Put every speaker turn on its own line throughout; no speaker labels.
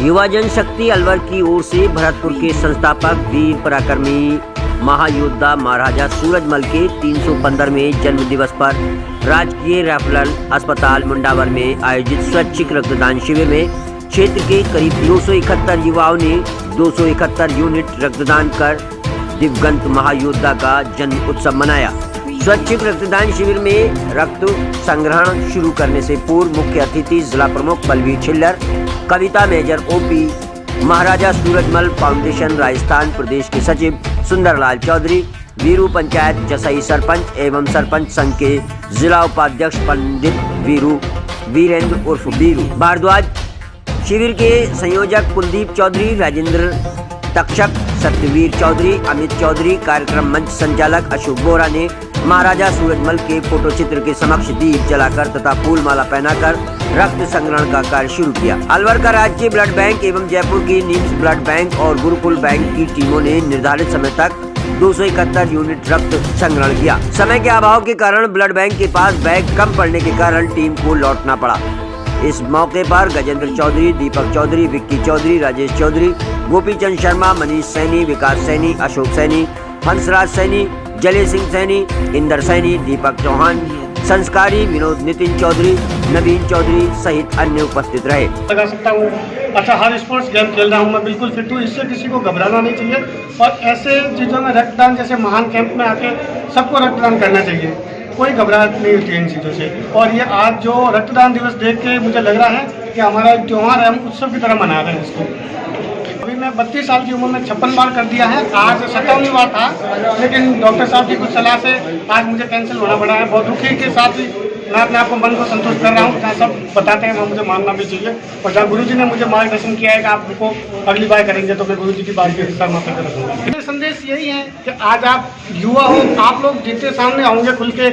युवा जनशक्ति अलवर की ओर से भरतपुर के संस्थापक वीर पराक्रमी महायोद्धा महाराजा सूरजमल के 315वें जन्म दिवस पर राजकीय रेफरल अस्पताल मुंडावर में आयोजित स्वैच्छिक रक्तदान शिविर में क्षेत्र के करीब 271 युवाओं ने 271 यूनिट रक्तदान कर दिवंगत महायोद्धा का जन्म उत्सव मनाया। स्वैच्छिक रक्तदान शिविर में रक्त संग्रहण शुरू करने से पूर्व मुख्य अतिथि जिला प्रमुख बलवीर छिल्लर, कविता मेजर ओपी, महाराजा सूरजमल फाउंडेशन राजस्थान प्रदेश के सचिव सुंदरलाल चौधरी, वीरू पंचायत जसई सरपंच एवं सरपंच संघ के जिला उपाध्यक्ष पंडित वीरेंद्र उर्फ वीरू भारद्वाज, शिविर के संयोजक कुलदीप चौधरी, राजेंद्र तक्षक, सत्यवीर चौधरी, अमित चौधरी, कार्यक्रम मंच संचालक अशोक बोरा ने महाराजा सूरजमल के फोटो चित्र के समक्ष दीप जलाकर तथा फूल माला पहनाकर रक्त संग्रहण का कार्य शुरू किया। अलवर का राज्य ब्लड बैंक एवं जयपुर की निम्स ब्लड बैंक और गुरुकुल बैंक की टीमों ने निर्धारित समय तक 271 यूनिट रक्त संग्रहण किया। समय के अभाव के कारण ब्लड बैंक के पास बैग कम पड़ने के कारण टीम को लौटना पड़ा। इस मौके पर गजेंद्र चौधरी, दीपक चौधरी, विक्की चौधरी, राजेश चौधरी, गोपीचंद शर्मा, मनीष सैनी, विकास सैनी, अशोक सैनी, हंसराज सैनी, जले सिंह सैनी, इंदर सैनी, दीपक चौहान, संस्कारी विनोद, नितिन चौधरी, नवीन चौधरी सहित अन्य उपस्थित रहे।
लगा सकता हूँ, अच्छा हर स्पोर्ट्स गेम खेल रहा हूँ, मैं बिल्कुल फिट हूँ, इससे किसी को घबराना नहीं चाहिए और ऐसे चीज़ों में रक्तदान जैसे महान कैंप में आके सबको रक्तदान करना चाहिए, कोई घबराहट नहीं होती है इन चीज़ों से। और ये आज जो रक्तदान दिवस देख के मुझे लग रहा है कि हमारा एक त्यौहार है, हम उत्सव की तरह मना रहे हैं इसको। अभी मैं 32 साल की उम्र में 56 बार कर दिया है, आज 57वीं बार था, लेकिन डॉक्टर साहब की कुछ सलाह से आज मुझे कैंसिल होना पड़ा है। बहुत दुखी के साथ ही मैं अपने आपको मन को संतुष्ट कर रहा हूँ, जहाँ सब बताते हैं वहाँ मुझे मानना भी चाहिए और जहाँ गुरुजी ने मुझे मार्गदर्शन किया है कि आप उनको अगली बार करेंगे तो मैं गुरुजी की बात के हिस्सा माफी कर रखूँगा। मेरा संदेश यही है कि आज आप युवा हो, आप लोग जितने सामने आएंगे खुल के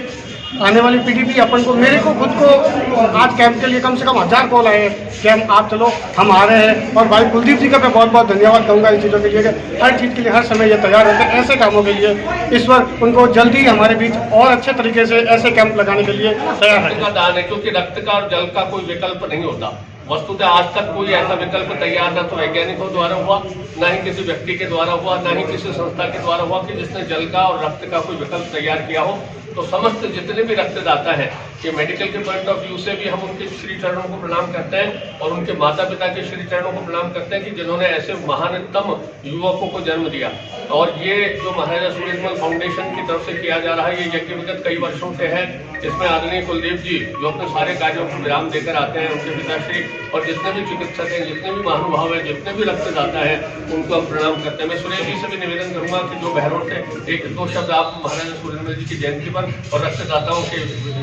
आने वाली पीढ़ी भी अपन को, मेरे को खुद को आज कैंप के लिए कम से कम 1000 कॉल आए कि आप चलो हम आ रहे हैं। और भाई कुलदीप जी का मैं बहुत बहुत धन्यवाद कहूँगा इन चीज़ों के लिए, हर चीज़ के लिए हर समय ये तैयार रहते हैं ऐसे कामों के लिए। ईश्वर उनको जल्दी हमारे बीच और अच्छे तरीके से ऐसे कैंप लगाने के लिए तैयार है।
क्योंकि रक्त का और जल का कोई विकल्प नहीं होता। वस्तुतः आज तक कोई ऐसा विकल्प तैयार न तो वैज्ञानिकों द्वारा हुआ, न ही किसी व्यक्ति के द्वारा हुआ, न ही किसी संस्था के द्वारा हुआ कि जिसने जल का और रक्त का कोई विकल्प तैयार किया हो। तो समस्त जितने भी रक्तदाता हैं, ये मेडिकल के पॉइंट ऑफ व्यू से भी हम उनके श्री चरणों को प्रणाम करते हैं और उनके माता पिता के श्री चरणों को प्रणाम करते हैं कि जिन्होंने ऐसे महानतम युवकों को जन्म दिया। और ये जो महाराजा सूरजमल फाउंडेशन की तरफ से किया जा रहा है, ये यज्ञ विगत कई वर्षों से है। इसमें आदरणीय कुलदीप जी जो अपने सारे कार्यों को विराम देकर आते हैं, उनके पिताश्री और जितने भी चिकित्सक हैं, जितने भी महानुभाव हैं, जितने भी रक्तदाता हैं, उनको हम प्रणाम करते हैं। मैं सुरेश जी से भी निवेदन करूंगा कि जो बहरों से 1-2 शब्द आप महाराजा सूरजमल जी की जयंती पर और रक्तदाताओं के लिए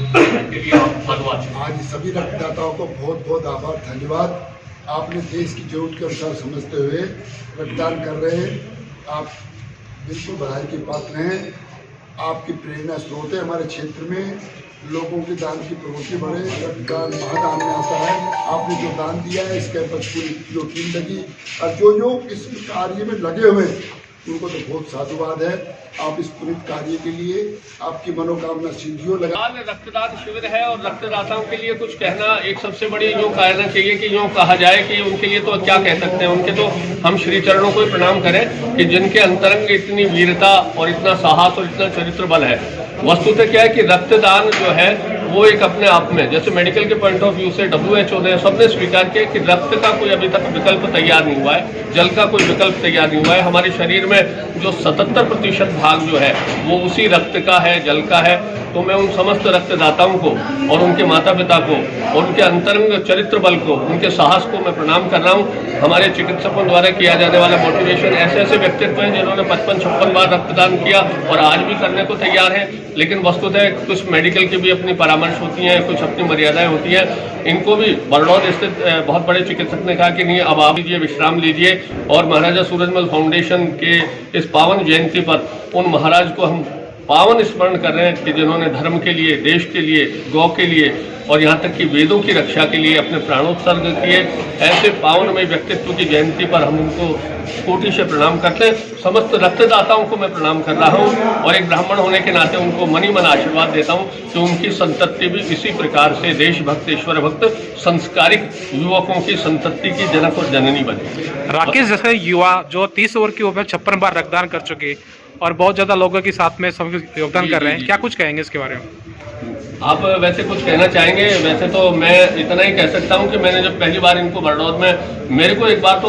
धन्यवाद।
आज सभी रक्तदाताओं को बहुत बहुत आभार, धन्यवाद। आपने देश की जरूरत के अनुसार समझते हुए रक्तदान कर रहे हैं, आप बिल्कुल बधाई के पात्र हैं। आपकी प्रेरणा स्रोत है हमारे क्षेत्र में, लोगों के दान की प्रवृत्ति बढ़े, रक्तदान महादान में आता है। आपने जो दान दिया है इसके ऊपर पूरी जो टीम लगी और जो इस कार्य में लगे हुए उनको तो बहुत साधुवाद है। आप इस पुनित कार्य के लिए आपकी मनोकामना सिद्धियों लगा।
रक्तदान शिविर है और रक्तदाताओं के लिए कुछ कहना एक सबसे बड़ी यूँ कहना चाहिए कि यूँ कहा जाए कि उनके लिए तो क्या कह सकते हैं, उनके तो हम श्री चरणों को ही प्रणाम करें कि जिनके अंतरंग इतनी वीरता और इतना साहस और इतना चरित्र बल है। वस्तुतः क्या है कि रक्तदान जो है वो एक अपने आप में, जैसे मेडिकल के पॉइंट ऑफ व्यू से WHO ने सबने स्वीकार किया कि रक्त का कोई अभी तक विकल्प तैयार नहीं हुआ है, जल का कोई विकल्प तैयार नहीं हुआ है। हमारे शरीर में जो 77% भाग जो है वो उसी रक्त का है, जल का है। तो मैं उन समस्त रक्तदाताओं को और उनके माता पिता को और उनके अंतरंग चरित्र बल को, उनके साहस को मैं प्रणाम कर रहा हूँ। हमारे चिकित्सकों द्वारा किया जाने वाला मोटिवेशन, ऐसे ऐसे व्यक्तित्व हैं जिन्होंने 55-56 बार रक्तदान किया और आज भी करने को तैयार हैं। लेकिन वस्तुतः कुछ मेडिकल की भी अपनी परामर्श होती हैं, कुछ अपनी मर्यादाएं होती हैं। इनको भी बरडौर स्थित बहुत बड़े चिकित्सक ने कहा कि नहीं, अब आप लीजिए, विश्राम लीजिए और महाराजा सूरजमल फाउंडेशन के इस पावन जयंती पर उन महाराज को हम पावन स्मरण कर रहे हैं कि जिन्होंने धर्म के लिए, देश के लिए, गौ के लिए और यहाँ तक कि वेदों की रक्षा के लिए अपने प्राणोत्सर्ग किए। ऐसे पावनमय व्यक्तित्व की जयंती पर हम उनको कोटि से प्रणाम करते हैं। समस्त रक्तदाताओं को मैं प्रणाम कर रहा हूँ और एक ब्राह्मण होने के नाते उनको मनी मन आशीर्वाद देता हूँ कि उनकी संतति भी इसी प्रकार से देशभक्त, ईश्वर भक्त, संस्कारिक युवकों की संतति की जनक और जननी बने।
राकेश जैसे युवा जो 30 ओवर की उम्र में 56 बार रक्तदान कर चुके और बहुत ज्यादा लोगों के साथ में सब योगदान कर रहे हैं, क्या कुछ कहेंगे इसके बारे में?
आप वैसे कुछ कहना चाहेंगे? वैसे तो मैं इतना ही कह सकता हूँ कि मैंने जब पहली बार इनको बरडौत में, मेरे को एक बार तो